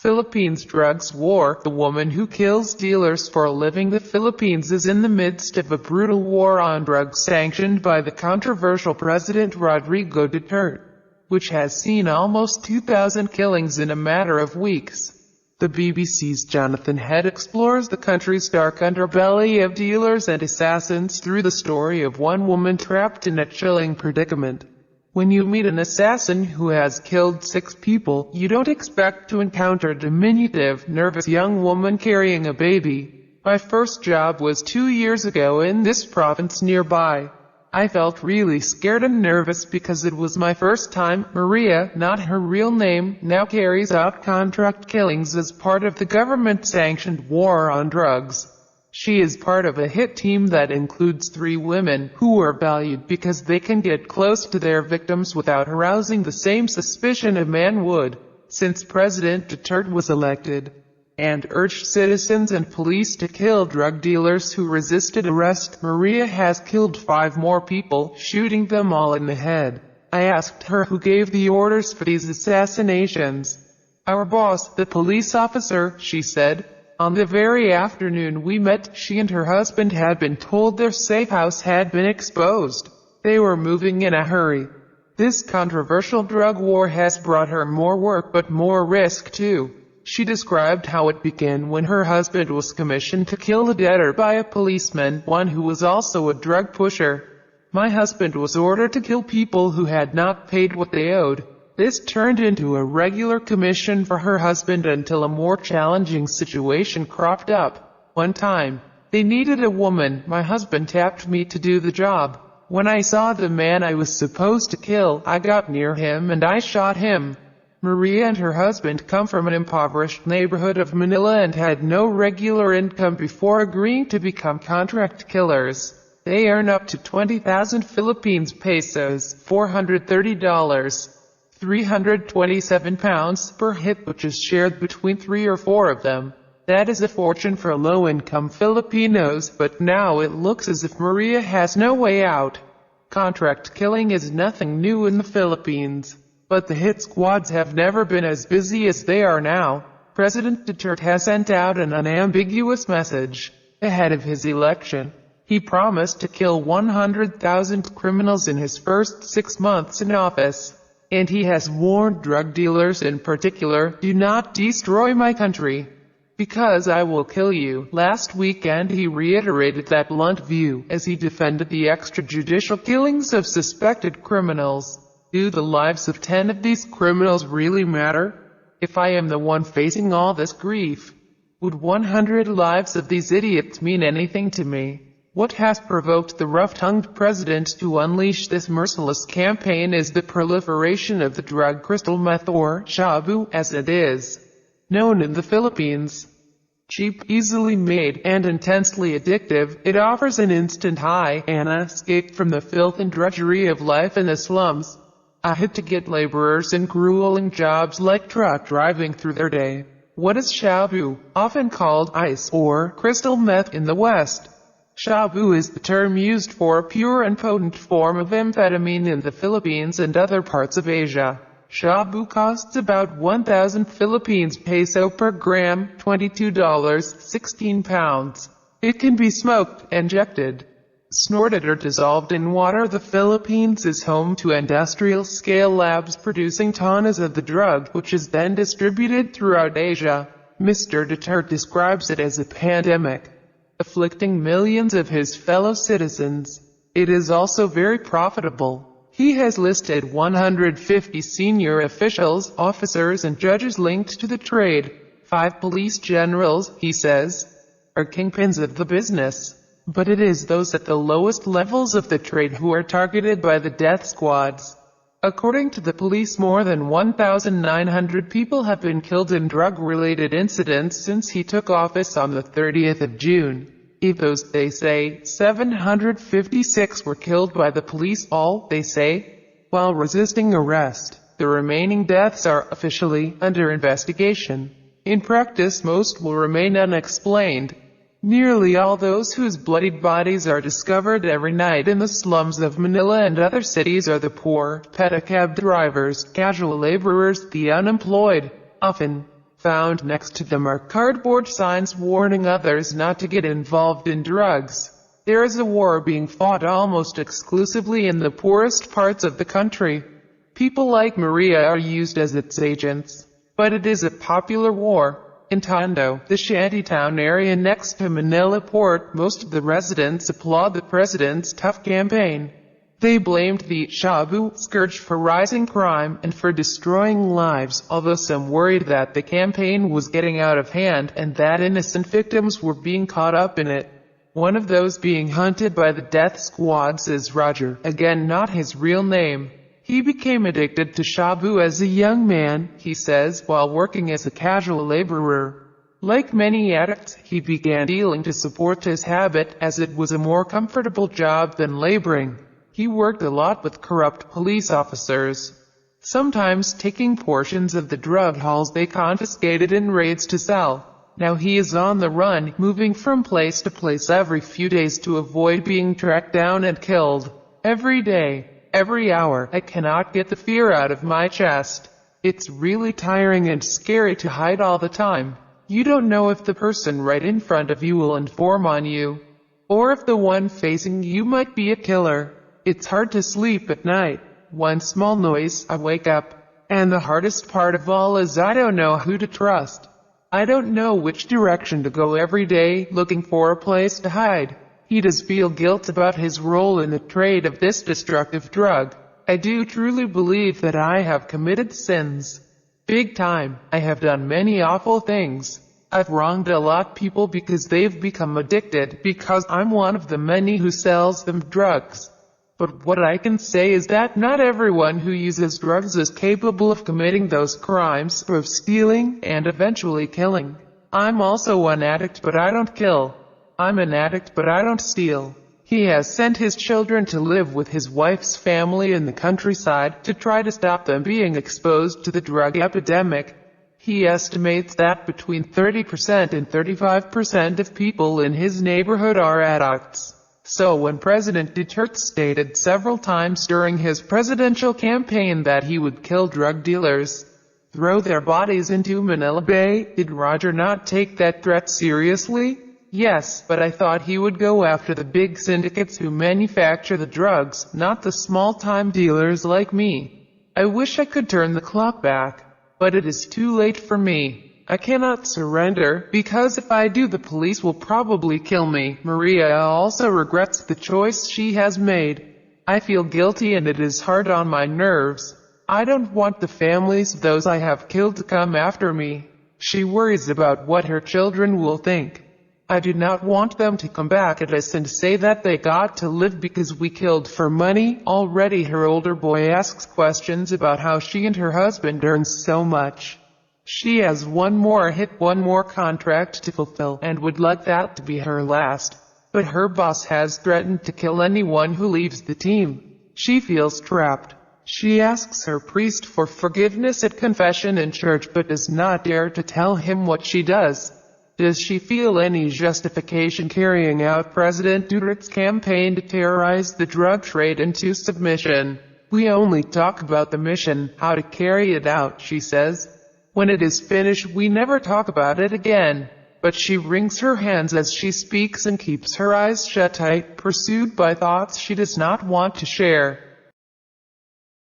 Philippines drugs war. The woman who kills dealers for a living. The Philippines is in the midst of a brutal war on drugs sanctioned by the controversial President Rodrigo Duterte, which has seen almost 2,000 killings in a matter of weeks. The BBC's Jonathan Head explores the country's dark underbelly of dealers and assassins through the story of one woman trapped in a chilling predicament. When you meet an assassin who has killed 6 people, you don't expect to encounter a diminutive, nervous young woman carrying a baby. My first job was 2 years ago in this province nearby. I felt really scared and nervous because it was my first time. Maria, not her real name, now carries out contract killings as part of the government-sanctioned war on drugs. She is part of a hit team that includes 3 women who are valued because they can get close to their victims without arousing the same suspicion a man would, since President Duterte was elected, and urged citizens and police to kill drug dealers who resisted arrest. Maria has killed 5 more people, shooting them all in the head. I asked her who gave the orders for these assassinations. Our boss, the police officer, she said. On the very afternoon we met, she and her husband had been told their safe house had been exposed. They were moving in a hurry. This controversial drug war has brought her more work but more risk too. She described how it began when her husband was commissioned to kill a debtor by a policeman, one who was also a drug pusher. My husband was ordered to kill people who had not paid what they owed. This turned into a regular commission for her husband until a more challenging situation cropped up. One time, they needed a woman. My husband tapped me to do the job. When I saw the man I was supposed to kill, I got near him and I shot him. Maria and her husband come from an impoverished neighborhood of Manila and had no regular income before agreeing to become contract killers. They earn up to 20,000 Philippines pesos, $430. 327 pounds per hit, which is shared between 3 or 4 of them. That is a fortune for low-income Filipinos, but now it looks as if Maria has no way out. Contract killing is nothing new in the Philippines, but the hit squads have never been as busy as they are now. President Duterte has sent out an unambiguous message ahead of his election. He promised to kill 100,000 criminals in his first 6 months in office. And he has warned drug dealers in particular, do not destroy my country, because I will kill you. Last weekend he reiterated that blunt view as he defended the extrajudicial killings of suspected criminals. Do the lives of 10 of these criminals really matter? If I am the one facing all this grief, would 100 lives of these idiots mean anything to me? What has provoked the rough-tongued president to unleash this merciless campaign is the proliferation of the drug crystal meth, or shabu as it is known in the Philippines. Cheap, easily made, and intensely addictive, it offers an instant high, an escape from the filth and drudgery of life in the slums. A hit to get laborers in grueling jobs like truck driving through their day. What is shabu, often called ice or crystal meth in the West? Shabu is the term used for a pure and potent form of amphetamine in the Philippines and other parts of Asia. Shabu costs about 1,000 Philippines peso per gram, $22, 16 pounds. It can be smoked, injected, snorted or dissolved in water. The Philippines is home to industrial-scale labs producing tonnes of the drug, which is then distributed throughout Asia. Mr. Duterte describes it as a pandemic, afflicting millions of his fellow citizens. It is also very profitable. He has listed 150 senior officials, officers and judges linked to the trade. 5 police generals, he says, are kingpins of the business. But it is those at the lowest levels of the trade who are targeted by the death squads. According to the police, more than 1,900 people have been killed in drug-related incidents since he took office on the 30th of June. Of those, they say, 756 were killed by the police, all, they say, while resisting arrest. The remaining deaths are officially under investigation. In practice, most will remain unexplained. Nearly all those whose bloodied bodies are discovered every night in the slums of Manila and other cities are the poor, pedicab drivers, casual laborers, the unemployed. Often, Found next to them are cardboard signs warning others not to get involved in drugs. There is a war being fought almost exclusively in the poorest parts of the country. People like Maria are used as its agents. But it is a popular war. In Tondo, the shantytown area next to Manila Port, most of the residents applaud the president's tough campaign. They blamed the Shabu scourge for rising crime and for destroying lives, although some worried that the campaign was getting out of hand and that innocent victims were being caught up in it. One of those being hunted by the death squads is Roger, again not his real name. He became addicted to Shabu as a young man, he says, while working as a casual laborer. Like many addicts, he began dealing to support his habit, as it was a more comfortable job than laboring. He worked a lot with corrupt police officers, sometimes taking portions of the drug hauls they confiscated in raids to sell. Now he is on the run, moving from place to place every few days to avoid being tracked down and killed. Every day, every hour, I cannot get the fear out of my chest. It's really tiring and scary to hide all the time. You don't know if the person right in front of you will inform on you, or if the one facing you might be a killer. It's hard to sleep at night. One small noise, I wake up. And the hardest part of all is I don't know who to trust. I don't know which direction to go every day, looking for a place to hide. He does feel guilt about his role in the trade of this destructive drug. I do truly believe that I have committed sins. Big time. I have done many awful things. I've wronged a lot of people because they've become addicted, because I'm one of the many who sells them drugs. But what I can say is that not everyone who uses drugs is capable of committing those crimes of stealing and eventually killing. I'm also an addict, but I don't kill. I'm an addict, but I don't steal. He has sent his children to live with his wife's family in the countryside to try to stop them being exposed to the drug epidemic. He estimates that between 30% and 35% of people in his neighborhood are addicts. So when President Duterte stated several times during his presidential campaign that he would kill drug dealers, throw their bodies into Manila Bay, did Roger not take that threat seriously? Yes, but I thought he would go after the big syndicates who manufacture the drugs, not the small-time dealers like me. I wish I could turn the clock back, but it is too late for me. I cannot surrender, because if I do the police will probably kill me. Maria also regrets the choice she has made. I feel guilty and it is hard on my nerves. I don't want the families of those I have killed to come after me. She worries about what her children will think. I do not want them to come back at us and say that they got to live because we killed for money. Already her older boy asks questions about how she and her husband earn so much. She has one more contract to fulfill, and would like that to be her last. But her boss has threatened to kill anyone who leaves the team. She feels trapped. She asks her priest for forgiveness at confession in church, but does not dare to tell him what she does. Does she feel any justification carrying out President Duterte's campaign to terrorize the drug trade into submission? We only talk about the mission, how to carry it out, she says. When it is finished, we never talk about it again. But she wrings her hands as she speaks and keeps her eyes shut tight, pursued by thoughts she does not want to share.